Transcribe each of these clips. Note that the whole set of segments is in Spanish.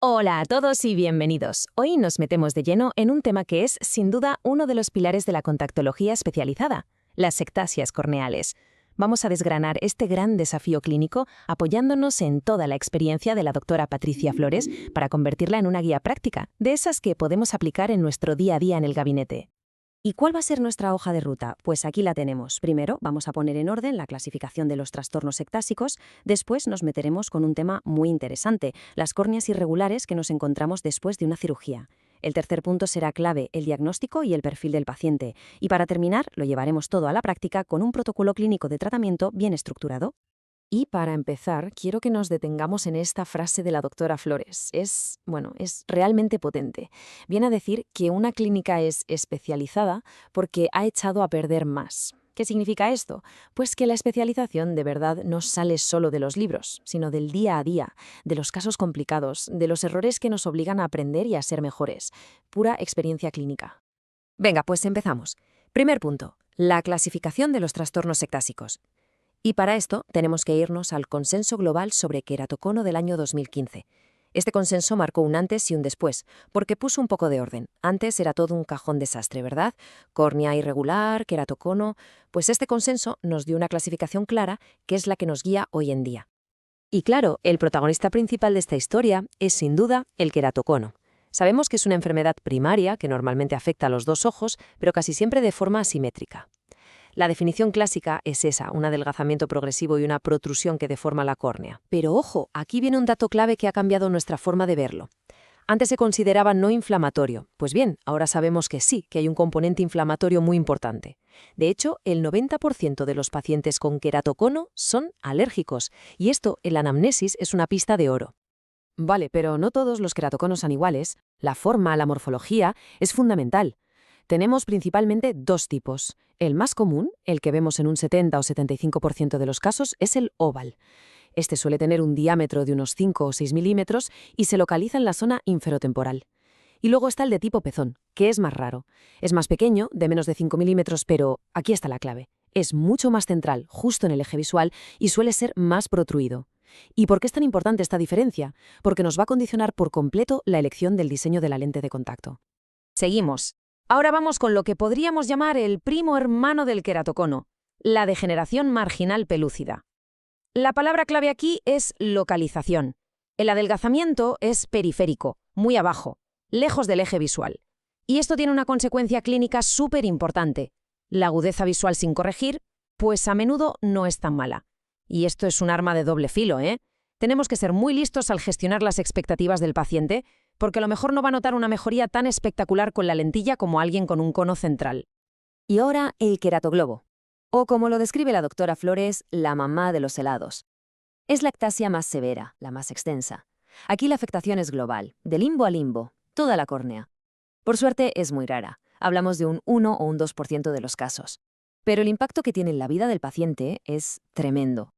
Hola a todos y bienvenidos. Hoy nos metemos de lleno en un tema que es, sin duda, uno de los pilares de la contactología especializada, las ectasias corneales. Vamos a desgranar este gran desafío clínico apoyándonos en toda la experiencia de la doctora Patricia Flores para convertirla en una guía práctica, de esas que podemos aplicar en nuestro día a día en el gabinete. ¿Y cuál va a ser nuestra hoja de ruta? Pues aquí la tenemos. Primero, vamos a poner en orden la clasificación de los trastornos ectásicos. Después nos meteremos con un tema muy interesante, las córneas irregulares que nos encontramos después de una cirugía. El tercer punto será clave, el diagnóstico y el perfil del paciente. Y para terminar, lo llevaremos todo a la práctica con un protocolo clínico de tratamiento bien estructurado. Y para empezar, quiero que nos detengamos en esta frase de la doctora Flores. Es realmente potente. Viene a decir que una clínica es especializada porque ha echado a perder más. ¿Qué significa esto? Pues que la especialización de verdad no sale solo de los libros, sino del día a día, de los casos complicados, de los errores que nos obligan a aprender y a ser mejores. Pura experiencia clínica. Venga, pues empezamos. Primer punto, la clasificación de los trastornos ectásicos. Y para esto tenemos que irnos al Consenso Global sobre Queratocono del año 2015. Este consenso marcó un antes y un después, porque puso un poco de orden. Antes era todo un cajón desastre, ¿verdad? Córnea irregular, queratocono. Pues este consenso nos dio una clasificación clara, que es la que nos guía hoy en día. Y claro, el protagonista principal de esta historia es sin duda el queratocono. Sabemos que es una enfermedad primaria que normalmente afecta a los dos ojos, pero casi siempre de forma asimétrica. La definición clásica es esa, un adelgazamiento progresivo y una protrusión que deforma la córnea. Pero ojo, aquí viene un dato clave que ha cambiado nuestra forma de verlo. Antes se consideraba no inflamatorio. Pues bien, ahora sabemos que sí, que hay un componente inflamatorio muy importante. De hecho, el 90% de los pacientes con queratocono son alérgicos, y esto en la anamnesis es una pista de oro. Vale, pero no todos los queratoconos son iguales. La forma, la morfología, es fundamental. Tenemos principalmente dos tipos. El más común, el que vemos en un 70 o 75% de los casos, es el oval. Este suele tener un diámetro de unos 5 o 6 milímetros y se localiza en la zona inferotemporal. Y luego está el de tipo pezón, que es más raro. Es más pequeño, de menos de 5 milímetros, pero aquí está la clave. Es mucho más central, justo en el eje visual, y suele ser más protruido. ¿Y por qué es tan importante esta diferencia? Porque nos va a condicionar por completo la elección del diseño de la lente de contacto. Seguimos. Ahora vamos con lo que podríamos llamar el primo hermano del queratocono, la degeneración marginal pelúcida. La palabra clave aquí es localización. El adelgazamiento es periférico, muy abajo, lejos del eje visual. Y esto tiene una consecuencia clínica súper importante. La agudeza visual sin corregir, pues a menudo no es tan mala. Y esto es un arma de doble filo, ¿eh? Tenemos que ser muy listos al gestionar las expectativas del paciente, porque a lo mejor no va a notar una mejoría tan espectacular con la lentilla como alguien con un cono central. Y ahora el queratoglobo, o como lo describe la doctora Flores, la mamá de los helados. Es la ectasia más severa, la más extensa. Aquí la afectación es global, de limbo a limbo, toda la córnea. Por suerte es muy rara, hablamos de un 1 o un 2% de los casos. Pero el impacto que tiene en la vida del paciente es tremendo.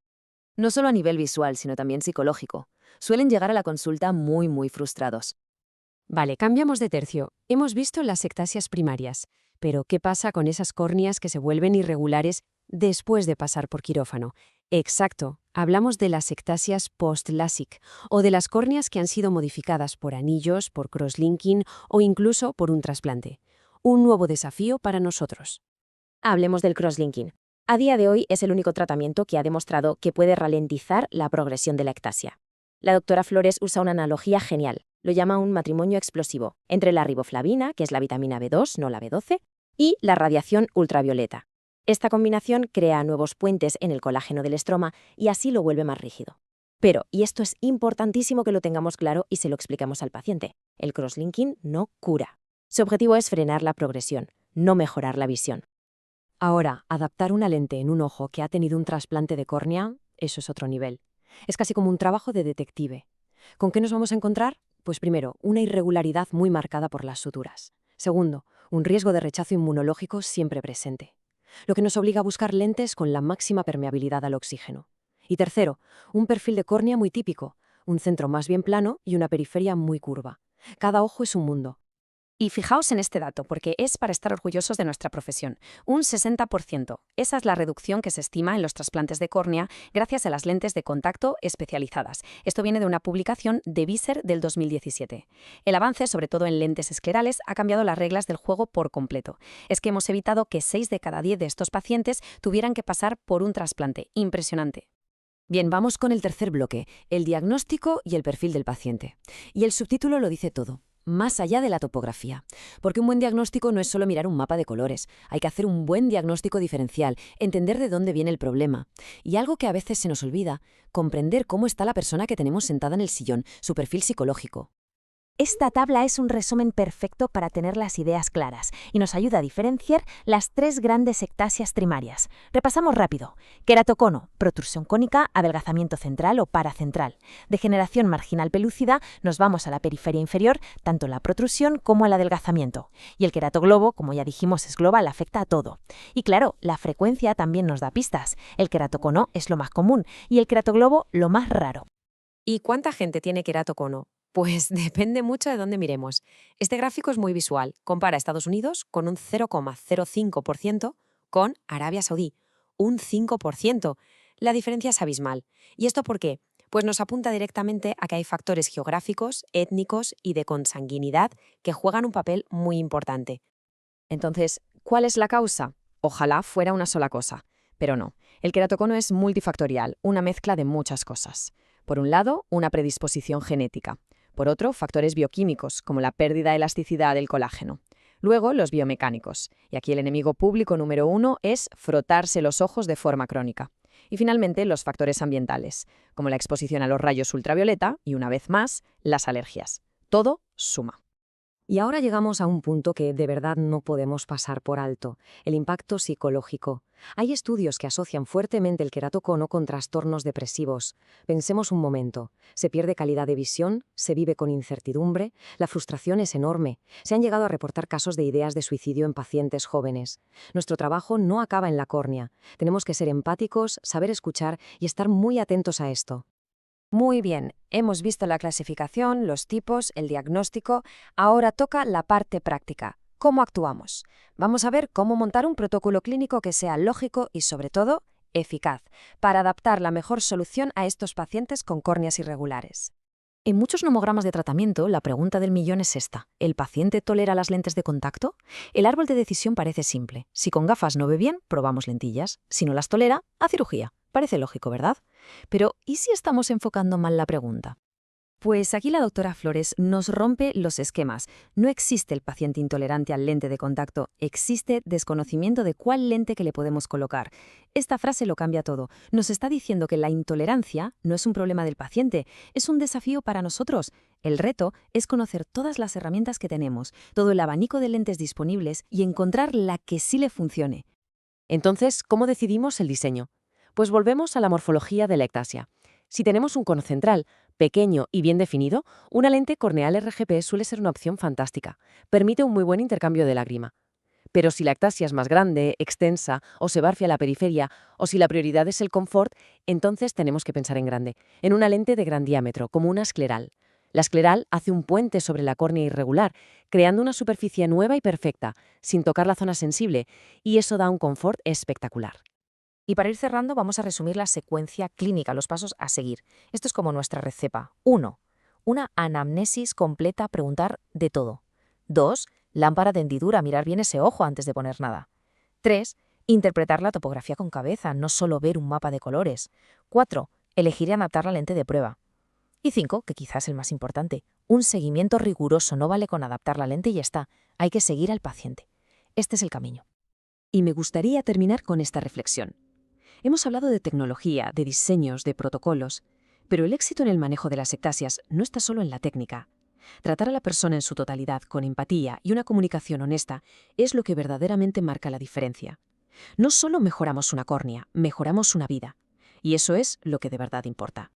No solo a nivel visual, sino también psicológico. Suelen llegar a la consulta muy frustrados. Vale, cambiamos de tercio. Hemos visto las ectasias primarias, pero ¿qué pasa con esas córneas que se vuelven irregulares después de pasar por quirófano? Exacto, hablamos de las ectasias post-LASIK o de las córneas que han sido modificadas por anillos, por crosslinking o incluso por un trasplante. Un nuevo desafío para nosotros. Hablemos del crosslinking. A día de hoy es el único tratamiento que ha demostrado que puede ralentizar la progresión de la ectasia. La doctora Flores usa una analogía genial. Lo llama un matrimonio explosivo entre la riboflavina, que es la vitamina B2, no la B12, y la radiación ultravioleta. Esta combinación crea nuevos puentes en el colágeno del estroma y así lo vuelve más rígido. Pero, y esto es importantísimo que lo tengamos claro y se lo expliquemos al paciente, el crosslinking no cura. Su objetivo es frenar la progresión, no mejorar la visión. Ahora, adaptar una lente en un ojo que ha tenido un trasplante de córnea, eso es otro nivel. Es casi como un trabajo de detective. ¿Con qué nos vamos a encontrar? Pues primero, una irregularidad muy marcada por las suturas. Segundo, un riesgo de rechazo inmunológico siempre presente, lo que nos obliga a buscar lentes con la máxima permeabilidad al oxígeno. Y tercero, un perfil de córnea muy típico, un centro más bien plano y una periferia muy curva. Cada ojo es un mundo. Y fijaos en este dato, porque es para estar orgullosos de nuestra profesión. Un 60%. Esa es la reducción que se estima en los trasplantes de córnea gracias a las lentes de contacto especializadas. Esto viene de una publicación de Visser del 2017. El avance, sobre todo en lentes esclerales, ha cambiado las reglas del juego por completo. Es que hemos evitado que 6 de cada 10 de estos pacientes tuvieran que pasar por un trasplante. Impresionante. Bien, vamos con el tercer bloque, el diagnóstico y el perfil del paciente. Y el subtítulo lo dice todo. Más allá de la topografía. Porque un buen diagnóstico no es solo mirar un mapa de colores. Hay que hacer un buen diagnóstico diferencial, entender de dónde viene el problema. Y algo que a veces se nos olvida, comprender cómo está la persona que tenemos sentada en el sillón, su perfil psicológico. Esta tabla es un resumen perfecto para tener las ideas claras y nos ayuda a diferenciar las 3 grandes ectasias primarias. Repasamos rápido. Queratocono, protrusión cónica, adelgazamiento central o paracentral. Degeneración marginal pelúcida, nos vamos a la periferia inferior, tanto la protrusión como el adelgazamiento. Y el queratoglobo, como ya dijimos, es global, afecta a todo. Y claro, la frecuencia también nos da pistas. El queratocono es lo más común y el queratoglobo lo más raro. ¿Y cuánta gente tiene queratocono? Pues depende mucho de dónde miremos. Este gráfico es muy visual. Compara Estados Unidos con un 0,05% con Arabia Saudí, un 5%. La diferencia es abismal. ¿Y esto por qué? Pues nos apunta directamente a que hay factores geográficos, étnicos y de consanguinidad que juegan un papel muy importante. Entonces, ¿cuál es la causa? Ojalá fuera una sola cosa. Pero no. El queratocono es multifactorial, una mezcla de muchas cosas. Por un lado, una predisposición genética. Por otro, factores bioquímicos, como la pérdida de elasticidad del colágeno. Luego, los biomecánicos. Y aquí el enemigo público número 1 es frotarse los ojos de forma crónica. Y finalmente, los factores ambientales, como la exposición a los rayos ultravioleta y, una vez más, las alergias. Todo suma. Y ahora llegamos a un punto que de verdad no podemos pasar por alto, el impacto psicológico. Hay estudios que asocian fuertemente el queratocono con trastornos depresivos. Pensemos un momento. Se pierde calidad de visión, se vive con incertidumbre, la frustración es enorme. Se han llegado a reportar casos de ideas de suicidio en pacientes jóvenes. Nuestro trabajo no acaba en la córnea. Tenemos que ser empáticos, saber escuchar y estar muy atentos a esto. Muy bien, hemos visto la clasificación, los tipos, el diagnóstico. Ahora toca la parte práctica. ¿Cómo actuamos? Vamos a ver cómo montar un protocolo clínico que sea lógico y, sobre todo, eficaz, para adaptar la mejor solución a estos pacientes con córneas irregulares. En muchos nomogramas de tratamiento, la pregunta del millón es esta. ¿El paciente tolera las lentes de contacto? El árbol de decisión parece simple. Si con gafas no ve bien, probamos lentillas. Si no las tolera, a cirugía. Parece lógico, ¿verdad? Pero, ¿y si estamos enfocando mal la pregunta? Pues aquí la doctora Flores nos rompe los esquemas. No existe el paciente intolerante al lente de contacto, existe desconocimiento de cuál lente que le podemos colocar. Esta frase lo cambia todo. Nos está diciendo que la intolerancia no es un problema del paciente, es un desafío para nosotros. El reto es conocer todas las herramientas que tenemos, todo el abanico de lentes disponibles y encontrar la que sí le funcione. Entonces, ¿cómo decidimos el diseño? Pues volvemos a la morfología de la ectasia. Si tenemos un cono central, pequeño y bien definido, una lente corneal RGP suele ser una opción fantástica. Permite un muy buen intercambio de lágrima. Pero si la ectasia es más grande, extensa, o se va hacia la periferia, o si la prioridad es el confort, entonces tenemos que pensar en grande, en una lente de gran diámetro, como una escleral. La escleral hace un puente sobre la córnea irregular, creando una superficie nueva y perfecta, sin tocar la zona sensible, y eso da un confort espectacular. Y para ir cerrando, vamos a resumir la secuencia clínica, los pasos a seguir. Esto es como nuestra receta. 1. Una anamnesis completa, preguntar de todo. 2. Lámpara de hendidura, mirar bien ese ojo antes de poner nada. 3. Interpretar la topografía con cabeza, no solo ver un mapa de colores. 4. Elegir y adaptar la lente de prueba. Y 5, que quizás es el más importante, un seguimiento riguroso. No vale con adaptar la lente y ya está. Hay que seguir al paciente. Este es el camino. Y me gustaría terminar con esta reflexión. Hemos hablado de tecnología, de diseños, de protocolos, pero el éxito en el manejo de las ectasias no está solo en la técnica. Tratar a la persona en su totalidad con empatía y una comunicación honesta es lo que verdaderamente marca la diferencia. No solo mejoramos una córnea, mejoramos una vida. Y eso es lo que de verdad importa.